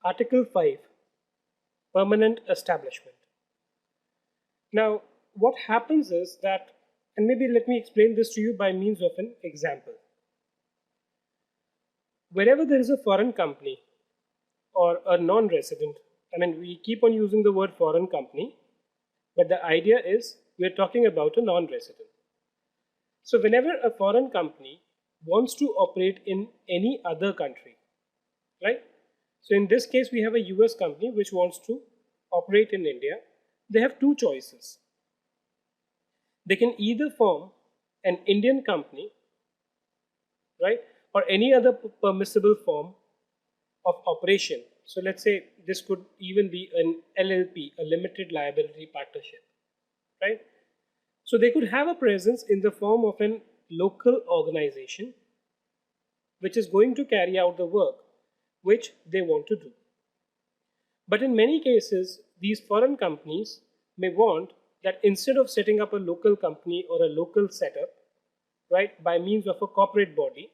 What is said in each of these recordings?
Article 5, Permanent Establishment. Now, what happens is that, and maybe let me explain this to you by means of an example. Wherever there is a foreign company or a non-resident, we keep on using the word foreign company, but the idea is we're talking about a non-resident. So whenever a foreign company wants to operate in any other country, right? So in this case, we have a US company which wants to operate in India. They have two choices. They can either form an Indian company, right? Or any other permissible form of operation. So let's say this could even be an LLP, a limited liability partnership, right? So they could have a presence in the form of an local organization which is going to carry out the work which they want to do. But in many cases, these foreign companies may want that instead of setting up a local company or a local setup, right, by means of a corporate body,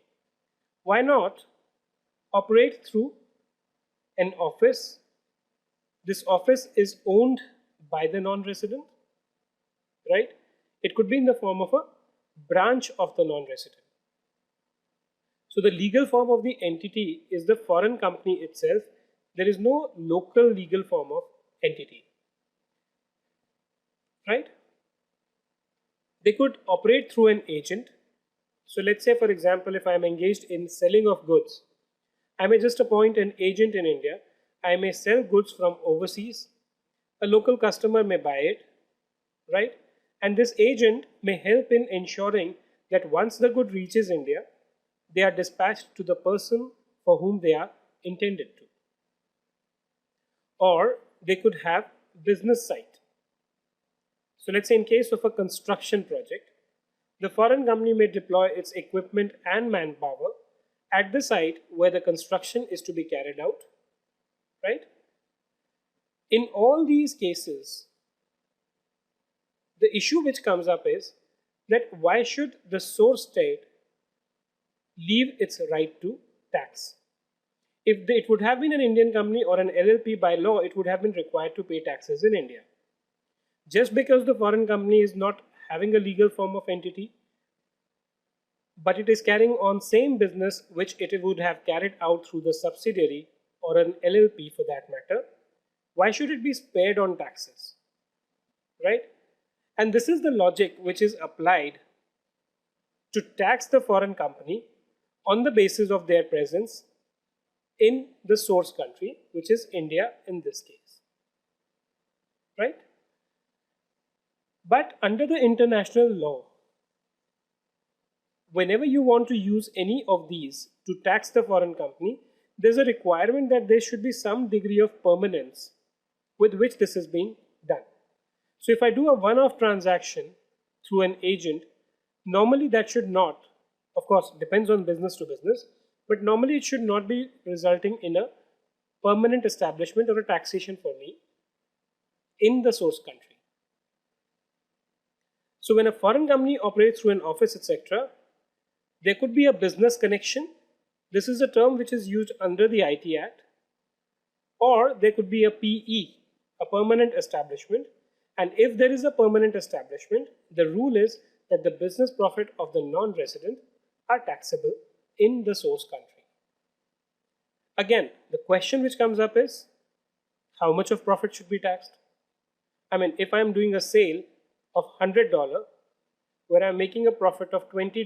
why not operate through an office? This office is owned by the non-resident, right? It could be in the form of a branch of the non-resident. So the legal form of the entity is the foreign company itself. There is no local legal form of entity, right? They could operate through an agent. So let's say, for example, if I'm engaged in selling of goods, I may just appoint an agent in India. I may sell goods from overseas. A local customer may buy it, right? And this agent may help in ensuring that once the good reaches India, they are dispatched to the person for whom they are intended to. Or they could have business site. So let's say in case of a construction project, the foreign company may deploy its equipment and manpower at the site where the construction is to be carried out, right? In all these cases, the issue which comes up is that why should the source state leave its right to tax? If it would have been an Indian company or an LLP, by law, it would have been required to pay taxes in India. Just because the foreign company is not having a legal form of entity, but it is carrying on same business which it would have carried out through the subsidiary or an LLP for that matter, why should it be spared on taxes, right? And this is the logic which is applied to tax the foreign company on the basis of their presence in the source country, which is India in this case, right? But under the international law, whenever you want to use any of these to tax the foreign company, there's a requirement that there should be some degree of permanence with which this is being done. So if I do a one-off transaction through an agent, normally that should not, of course, depends on business to business, but normally it should not be resulting in a permanent establishment or a taxation for me in the source country. So when a foreign company operates through an office, etc., there could be a business connection. This is a term which is used under the IT Act. Or there could be a PE, a permanent establishment. And if there is a permanent establishment, the rule is that the business profit of the non-resident are taxable in the source country. Again, the question which comes up is, how much of profit should be taxed? If I'm doing a sale of $100 where I'm making a profit of $20,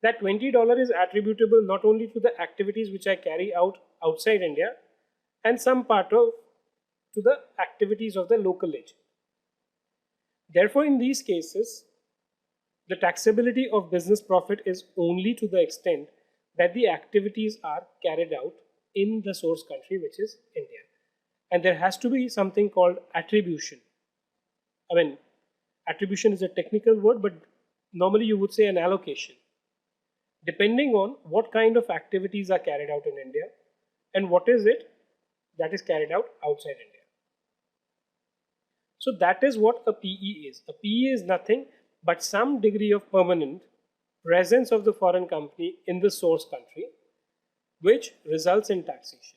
that $20 is attributable not only to the activities which I carry out outside India and some part of to the activities of the local agent. Therefore, in these cases, the taxability of business profit is only to the extent that the activities are carried out in the source country, which is India. And there has to be something called attribution. Attribution is a technical word, but normally you would say an allocation, depending on what kind of activities are carried out in India and what is it that is carried out outside India. So that is what a PE is. A PE is nothing but some degree of permanent presence of the foreign company in the source country, which results in taxation.